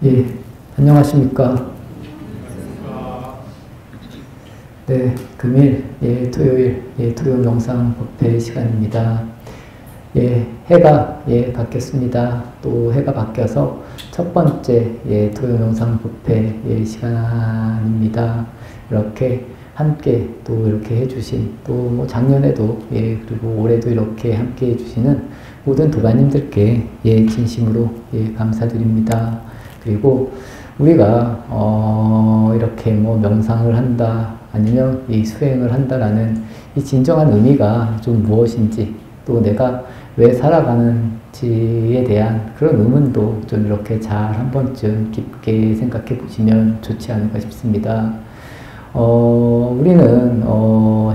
예, 안녕하십니까. 네, 금일, 토요일, 토요 명상 법회 시간입니다. 해가, 바뀌었습니다. 또 해가 바뀌어서 첫 번째, 토요 명상 법회, 시간입니다. 이렇게 함께 또 이렇게 해주신, 또 뭐 작년에도, 그리고 올해도 이렇게 함께 해주시는 모든 도반님들께, 진심으로, 감사드립니다. 그리고 우리가 이렇게 뭐 명상을 한다 아니면 이 수행을 한다라는 이 진정한 의미가 좀 무엇인지, 또 내가 왜 살아가는지에 대한 그런 의문도 좀 이렇게 잘 한 번쯤 깊게 생각해 보시면 좋지 않을까 싶습니다. 우리는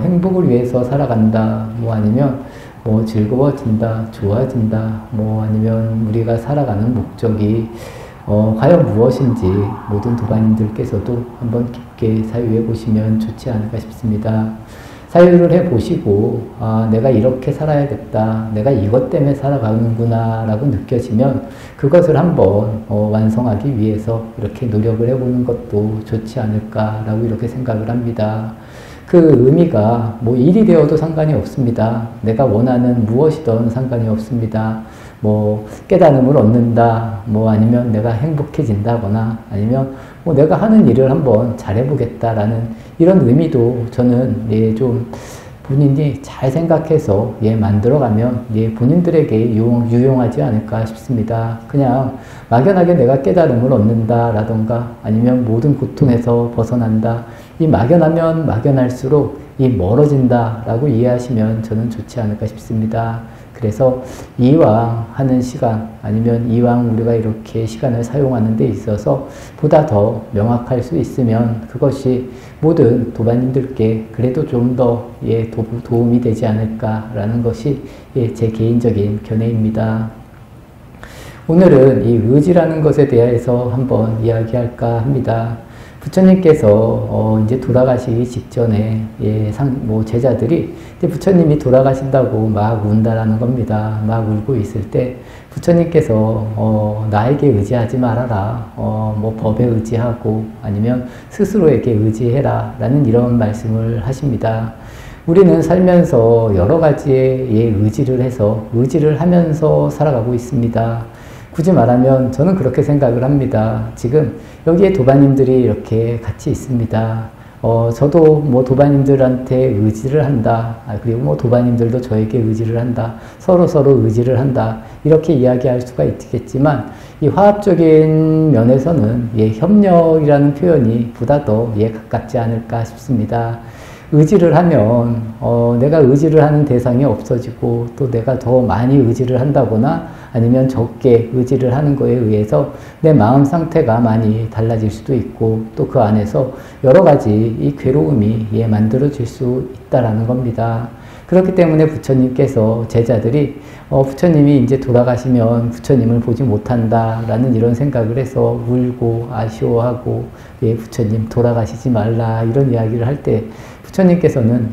행복을 위해서 살아간다, 뭐 아니면 뭐 즐거워진다, 좋아진다, 뭐 아니면 우리가 살아가는 목적이 과연 무엇인지 모든 도반님들께서도 한번 깊게 사유해 보시면 좋지 않을까 싶습니다. 사유를 해 보시고, 내가 이렇게 살아야겠다, 내가 이것 때문에 살아가는구나 라고 느껴지면 그것을 한번 완성하기 위해서 이렇게 노력을 해보는 것도 좋지 않을까라고 이렇게 생각을 합니다. 그 의미가 뭐 일이 되어도 상관이 없습니다. 내가 원하는 무엇이든 상관이 없습니다. 뭐 깨달음을 얻는다, 뭐 아니면 내가 행복해진다거나, 아니면 뭐 내가 하는 일을 한번 잘해보겠다라는 이런 의미도 저는 좀 본인이 잘 생각해서 만들어가면 본인들에게 유용하지 않을까 싶습니다. 그냥 막연하게 내가 깨달음을 얻는다라던가, 아니면 모든 고통에서 벗어난다, 이 막연하면 막연할수록 이 멀어진다라고 이해하시면 저는 좋지 않을까 싶습니다. 그래서 이왕 하는 시간, 아니면 이왕 우리가 이렇게 시간을 사용하는 데 있어서 보다 더 명확할 수 있으면 그것이 모든 도반님들께 그래도 좀 더 도움이 되지 않을까라는 것이 제 개인적인 견해입니다. 오늘은 이 의지라는 것에 대해서 한번 이야기할까 합니다. 부처님께서 이제 돌아가시기 직전에 제자들이 부처님이 돌아가신다고 막 운다라는 겁니다. 막 울고 있을 때 부처님께서 나에게 의지하지 말아라, 뭐 법에 의지하고 아니면 스스로에게 의지해라 라는 이런 말씀을 하십니다. 우리는 살면서 여러 가지의 의지를 해서 의지를 하면서 살아가고 있습니다. 굳이 말하면 저는 그렇게 생각을 합니다. 지금 여기에 도반님들이 이렇게 같이 있습니다. 저도 뭐 도반님들한테 의지를 한다. 그리고 뭐 도반님들도 저에게 의지를 한다. 서로 의지를 한다. 이렇게 이야기할 수가 있겠지만 이 화합적인 면에서는 협력이라는 표현이 보다 더 가깝지 않을까 싶습니다. 의지를 하면 내가 의지를 하는 대상이 없어지고, 또 내가 더 많이 의지를 한다거나 아니면 적게 의지를 하는 거에 의해서 내 마음 상태가 많이 달라질 수도 있고, 또 그 안에서 여러 가지 이 괴로움이 만들어질 수 있다라는 겁니다. 그렇기 때문에 부처님께서 제자들이 부처님이 이제 돌아가시면 부처님을 보지 못한다라는 이런 생각을 해서 울고 아쉬워하고, 부처님 돌아가시지 말라 이런 이야기를 할 때 부처님께서는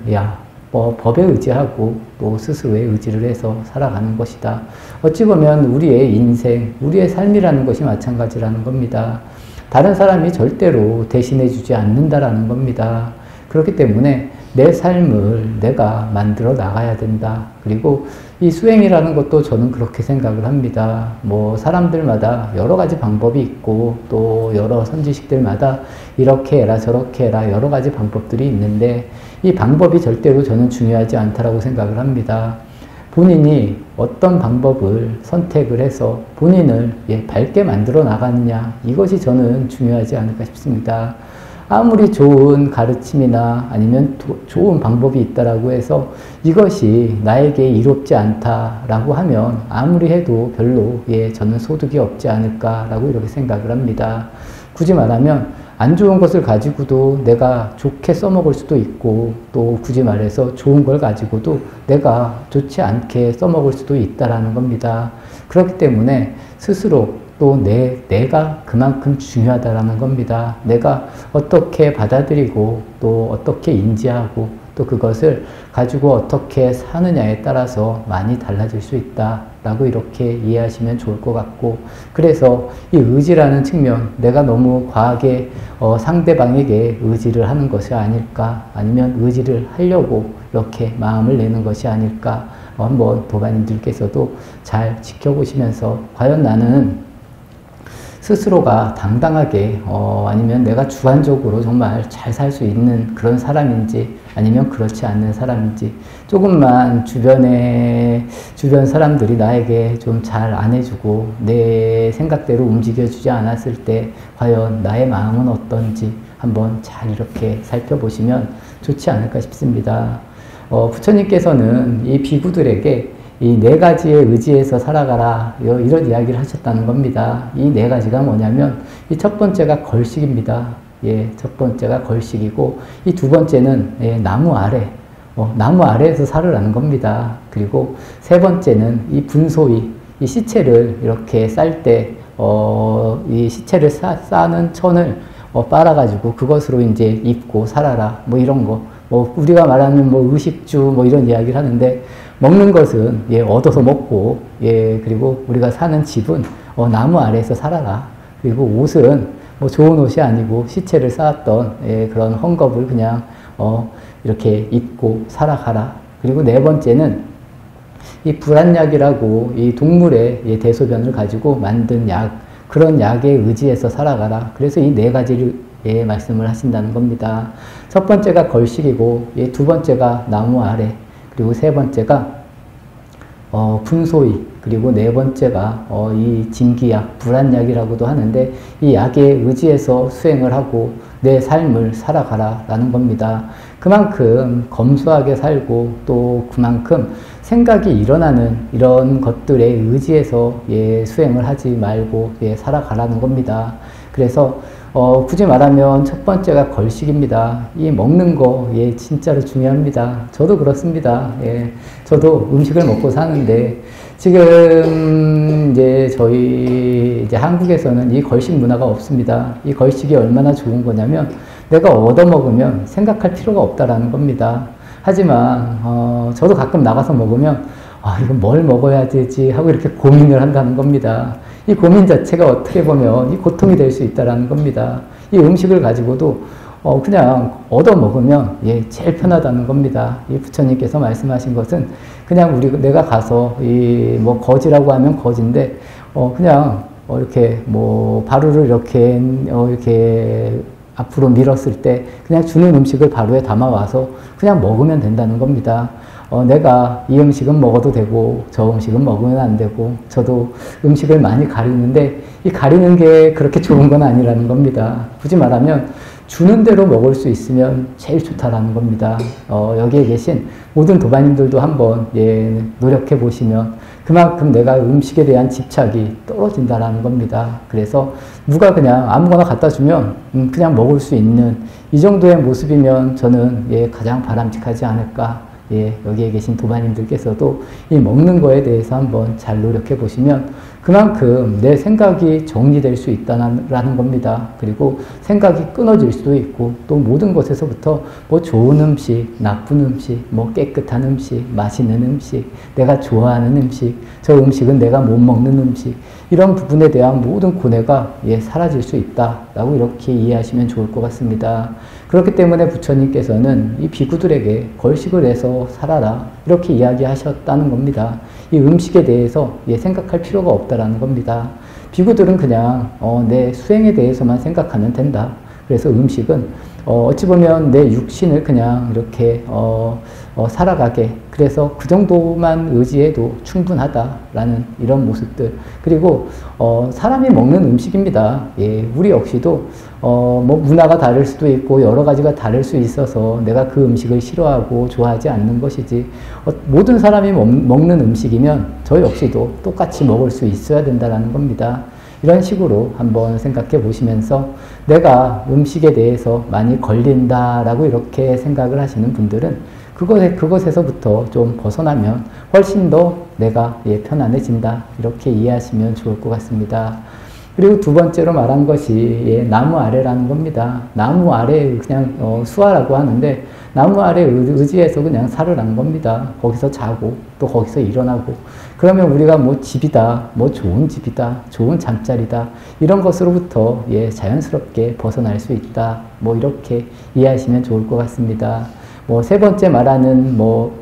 법에 의지하고 또 스스로의 의지를 해서 살아가는 것이다. 어찌 보면 우리의 인생, 우리의 삶이라는 것이 마찬가지라는 겁니다. 다른 사람이 절대로 대신해 주지 않는다라는 겁니다. 그렇기 때문에 내 삶을 내가 만들어 나가야 된다. 그리고 이 수행이라는 것도 저는 그렇게 생각을 합니다. 뭐 사람들마다 여러 가지 방법이 있고, 또 여러 선지식들마다 이렇게 해라 저렇게 해라 여러 가지 방법들이 있는데, 이 방법이 절대로 저는 중요하지 않다라고 생각을 합니다. 본인이 어떤 방법을 선택을 해서 본인을 밝게 만들어 나가느냐, 이것이 저는 중요하지 않을까 싶습니다. 아무리 좋은 가르침이나 아니면 좋은 방법이 있다라고 해서 이것이 나에게 이롭지 않다라고 하면 아무리 해도 별로 저는 소득이 없지 않을까라고 이렇게 생각을 합니다. 굳이 말하면 안 좋은 것을 가지고도 내가 좋게 써먹을 수도 있고, 또 굳이 말해서 좋은 걸 가지고도 내가 좋지 않게 써먹을 수도 있다라는 겁니다. 그렇기 때문에 스스로 또 내가 그만큼 중요하다라는 겁니다. 내가 어떻게 받아들이고 또 어떻게 인지하고 또 그것을 가지고 어떻게 사느냐에 따라서 많이 달라질 수 있다라고 이렇게 이해하시면 좋을 것 같고, 그래서 이 의지라는 측면, 내가 너무 과하게 상대방에게 의지를 하는 것이 아닐까, 아니면 의지를 하려고 이렇게 마음을 내는 것이 아닐까, 한번 도반님들께서도 잘 지켜보시면서 과연 나는 스스로가 당당하게 아니면 내가 주관적으로 정말 잘 살 수 있는 그런 사람인지, 아니면 그렇지 않는 사람인지, 조금만 주변 사람들이 나에게 좀 잘 안 해주고 내 생각대로 움직여주지 않았을 때 과연 나의 마음은 어떤지 한번 잘 이렇게 살펴보시면 좋지 않을까 싶습니다. 부처님께서는 이 비구들에게 이 네 가지의 의지에서 살아가라, 이런 이야기를 하셨다는 겁니다. 이 네 가지가 뭐냐면, 이 첫 번째가 걸식입니다. 예, 첫 번째가 걸식이고, 이 두 번째는 나무 아래에서 살으라는 겁니다. 그리고 세 번째는 이 분소위, 이 시체를 이렇게 쌀 때, 이 시체를 싸는 천을 빨아가지고 그것으로 이제 입고 살아라, 뭐 이런 거. 우리가 말하는 의식주, 이런 이야기를 하는데, 먹는 것은, 얻어서 먹고, 그리고 우리가 사는 집은, 나무 아래에서 살아라. 그리고 옷은, 좋은 옷이 아니고, 시체를 쌓았던, 그런 헝겊을 그냥, 이렇게 입고 살아가라. 그리고 네 번째는, 이 불안약이라고, 이 동물의 대소변을 가지고 만든 약, 그런 약에 의지해서 살아가라. 그래서 이 네 가지를 말씀을 하신다는 겁니다. 첫 번째가 걸식이고, 두 번째가 나무 아래, 그리고 세 번째가 분소위, 그리고 네 번째가 이 진기약, 불안약이라고도 하는데, 이 약에 의지해서 수행을 하고 내 삶을 살아가라라는 겁니다. 그만큼 검소하게 살고, 또 그만큼 생각이 일어나는 이런 것들에 의지해서 수행을 하지 말고 살아가라는 겁니다. 그래서 굳이 말하면 첫 번째가 걸식입니다. 이 먹는 거, 진짜로 중요합니다. 저도 그렇습니다. 저도 음식을 먹고 사는데, 지금 저희 한국에서는 이 걸식 문화가 없습니다. 이 걸식이 얼마나 좋은 거냐면, 내가 얻어먹으면 생각할 필요가 없다라는 겁니다. 하지만 저도 가끔 나가서 먹으면, 이거 뭘 먹어야 되지 하고 이렇게 고민을 한다는 겁니다. 이 고민 자체가 어떻게 보면 이 고통이 될 수 있다는 겁니다. 이 음식을 가지고도 그냥 얻어 먹으면 제일 편하다는 겁니다. 이 부처님께서 말씀하신 것은 그냥 내가 가서 거지라고 하면 거지인데, 그냥 이렇게 바루를 이렇게 앞으로 밀었을 때 그냥 주는 음식을 바로에 담아와서 그냥 먹으면 된다는 겁니다. 내가 이 음식은 먹어도 되고 저 음식은 먹으면 안 되고, 저도 음식을 많이 가리는데 이 가리는 게 그렇게 좋은 건 아니라는 겁니다. 굳이 말하면 주는 대로 먹을 수 있으면 제일 좋다라는 겁니다. 여기에 계신 모든 도반님들도 한번 노력해 보시면 그만큼 내가 음식에 대한 집착이 떨어진다라는 겁니다. 그래서 누가 그냥 아무거나 갖다 주면 그냥 먹을 수 있는 이 정도의 모습이면 저는 가장 바람직하지 않을까. 여기에 계신 도반님들께서도 이 먹는 거에 대해서 한번 잘 노력해 보시면 그만큼 내 생각이 정리될 수 있다는 겁니다. 그리고 생각이 끊어질 수도 있고, 또 모든 것에서부터 좋은 음식, 나쁜 음식, 깨끗한 음식, 맛있는 음식, 내가 좋아하는 음식, 저 음식은 내가 못 먹는 음식, 이런 부분에 대한 모든 고뇌가 사라질 수 있다라고 이렇게 이해하시면 좋을 것 같습니다. 그렇기 때문에 부처님께서는 이 비구들에게 걸식을 해서 살아라, 이렇게 이야기하셨다는 겁니다. 이 음식에 대해서 생각할 필요가 없다라는 겁니다. 비구들은 그냥 내 수행에 대해서만 생각하면 된다. 그래서 음식은 어찌 보면 내 육신을 그냥 이렇게 살아가게, 그래서 그 정도만 의지해도 충분하다라는 이런 모습들. 그리고 사람이 먹는 음식입니다. 우리 역시도 문화가 다를 수도 있고 여러 가지가 다를 수 있어서 내가 그 음식을 싫어하고 좋아하지 않는 것이지, 모든 사람이 먹는 음식이면 저 역시도 똑같이 먹을 수 있어야 된다는 겁니다. 이런 식으로 한번 생각해 보시면서 내가 음식에 대해서 많이 걸린다라고 이렇게 생각을 하시는 분들은 그것에서부터 좀 벗어나면 훨씬 더 내가 편안해진다, 이렇게 이해하시면 좋을 것 같습니다. 그리고 두 번째로 말한 것이 예, 나무 아래라는 겁니다. 나무 아래 그냥 수아라고 하는데 나무 아래 의지해서 그냥 살으라는 겁니다. 거기서 자고 또 거기서 일어나고 그러면 우리가 뭐 집이다, 뭐 좋은 집이다, 좋은 잠자리다 이런 것으로부터 예, 자연스럽게 벗어날 수 있다. 뭐 이렇게 이해하시면 좋을 것 같습니다. 뭐 세 번째 말하는 뭐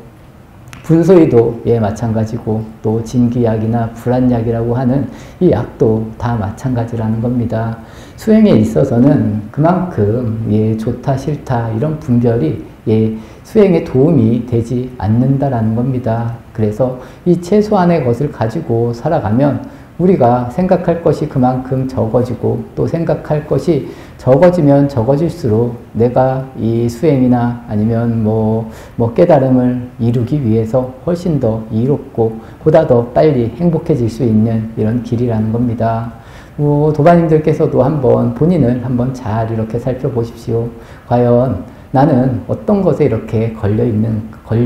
분소이도 예, 마찬가지고 또 진기약이나 불안약이라고 하는 이 약도 다 마찬가지라는 겁니다. 수행에 있어서는 그만큼 예, 좋다 싫다 이런 분별이 예, 수행에 도움이 되지 않는다라는 겁니다. 그래서 이 최소한의 것을 가지고 살아가면 우리가 생각할 것이 그만큼 적어지고 또 생각할 것이 적어지면 적어질수록 내가 이 수행이나 아니면 뭐 깨달음을 이루기 위해서 훨씬 더 이롭고 보다 더 빨리 행복해질 수 있는 이런 길이라는 겁니다. 도반님들께서도 한번 본인을 한번 잘 이렇게 살펴보십시오. 과연 나는 어떤 것에 이렇게 걸려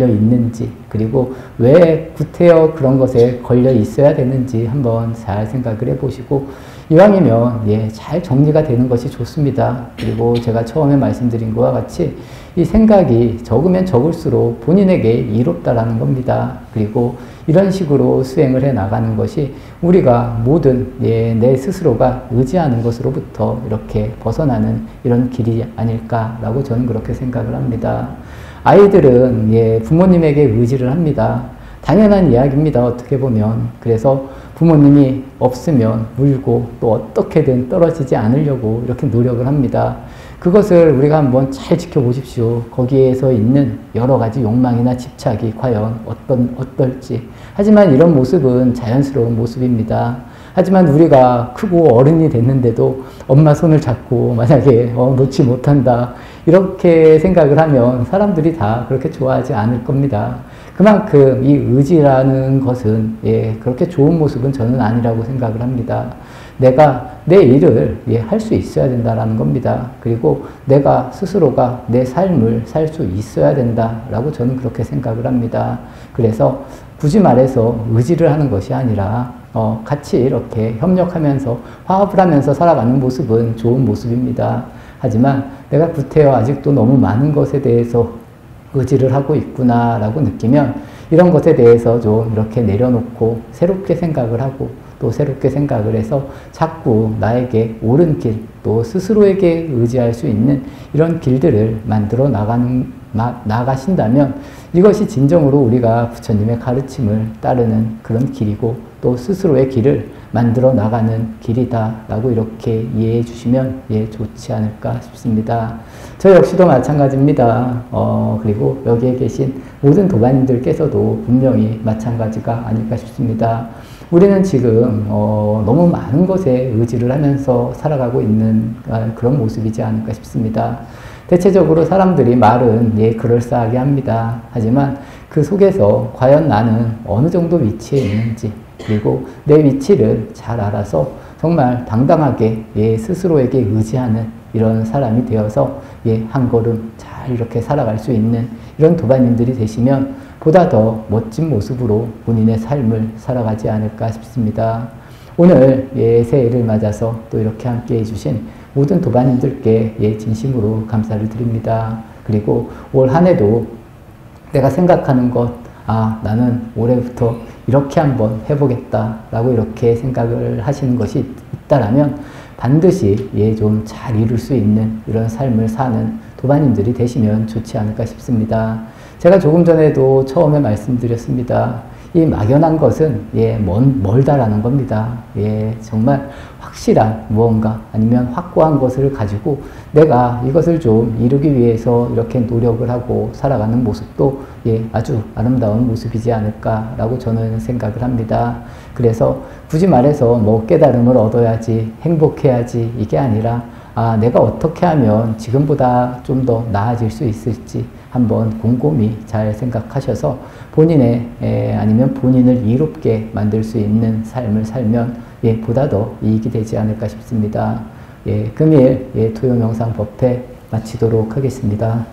있는지, 그리고 왜 구태여 그런 것에 걸려 있어야 되는지 한번 잘 생각을 해보시고, 이왕이면 예, 잘 정리가 되는 것이 좋습니다. 그리고 제가 처음에 말씀드린 것과 같이 이 생각이 적으면 적을수록 본인에게 이롭다라는 겁니다. 그리고 이런 식으로 수행을 해 나가는 것이 우리가 모든 예, 내 스스로가 의지하는 것으로부터 이렇게 벗어나는 이런 길이 아닐까라고 저는 그렇게 생각을 합니다. 아이들은 예, 부모님에게 의지를 합니다. 당연한 이야기입니다. 어떻게 보면. 그래서 부모님이 없으면 울고 또 어떻게든 떨어지지 않으려고 이렇게 노력을 합니다. 그것을 우리가 한번 잘 지켜보십시오. 거기에서 있는 여러 가지 욕망이나 집착이 과연 어떨지. 하지만 이런 모습은 자연스러운 모습입니다. 하지만 우리가 크고 어른이 됐는데도 엄마 손을 잡고 만약에 놓지 못한다 이렇게 생각을 하면 사람들이 다 그렇게 좋아하지 않을 겁니다. 그만큼 이 의지라는 것은 예, 그렇게 좋은 모습은 저는 아니라고 생각을 합니다. 내가 내 일을 예, 할 수 있어야 된다라는 겁니다. 그리고 내가 스스로가 내 삶을 살 수 있어야 된다라고 저는 그렇게 생각을 합니다. 그래서 굳이 말해서 의지를 하는 것이 아니라 같이 이렇게 협력하면서 화합을 하면서 살아가는 모습은 좋은 모습입니다. 하지만 내가 구태여 아직도 너무 많은 것에 대해서 의지를 하고 있구나 라고 느끼면 이런 것에 대해서 좀 이렇게 내려놓고 새롭게 생각을 하고 또 새롭게 생각을 해서 자꾸 나에게 옳은 길, 또 스스로에게 의지할 수 있는 이런 길들을 만들어 나가신다면 이것이 진정으로 우리가 부처님의 가르침을 따르는 그런 길이고 또 스스로의 길을 만들어 나가는 길이다 라고 이렇게 이해해 주시면 예, 좋지 않을까 싶습니다. 저 역시도 마찬가지입니다. 그리고 여기에 계신 모든 도반님들께서도 분명히 마찬가지가 아닐까 싶습니다. 우리는 지금 너무 많은 것에 의지를 하면서 살아가고 있는 그런 모습이지 않을까 싶습니다. 대체적으로 사람들이 말은 예, 그럴싸하게 합니다. 하지만 그 속에서 과연 나는 어느 정도 위치에 있는지, 그리고 내 위치를 잘 알아서 정말 당당하게 예, 스스로에게 의지하는 이런 사람이 되어서 예, 한 걸음 잘 이렇게 살아갈 수 있는 이런 도반님들이 되시면 보다 더 멋진 모습으로 본인의 삶을 살아가지 않을까 싶습니다. 오늘 예, 새해를 맞아서 또 이렇게 함께 해주신 모든 도반님들께 예, 진심으로 감사를 드립니다. 그리고 올 한 해도 내가 생각하는 것, 나는 올해부터 이렇게 한번 해보겠다 라고 이렇게 생각을 하시는 것이 있다라면 반드시 예, 좀 잘 이룰 수 있는 이런 삶을 사는 도반님들이 되시면 좋지 않을까 싶습니다. 제가 조금 전에도 처음에 말씀드렸습니다. 이 막연한 것은 예, 멀다라는 겁니다. 예, 정말 확실한 무언가 아니면 확고한 것을 가지고 내가 이것을 좀 이루기 위해서 이렇게 노력을 하고 살아가는 모습도 예, 아주 아름다운 모습이지 않을까라고 저는 생각을 합니다. 그래서 굳이 말해서 뭐 깨달음을 얻어야지, 행복해야지 이게 아니라 내가 어떻게 하면 지금보다 좀 더 나아질 수 있을지 한번 곰곰이 잘 생각하셔서 본인의 아니면 본인을 이롭게 만들 수 있는 삶을 살면 예, 보다 더 이익이 되지 않을까 싶습니다. 예, 금일 예, 토요 명상 법회 마치도록 하겠습니다.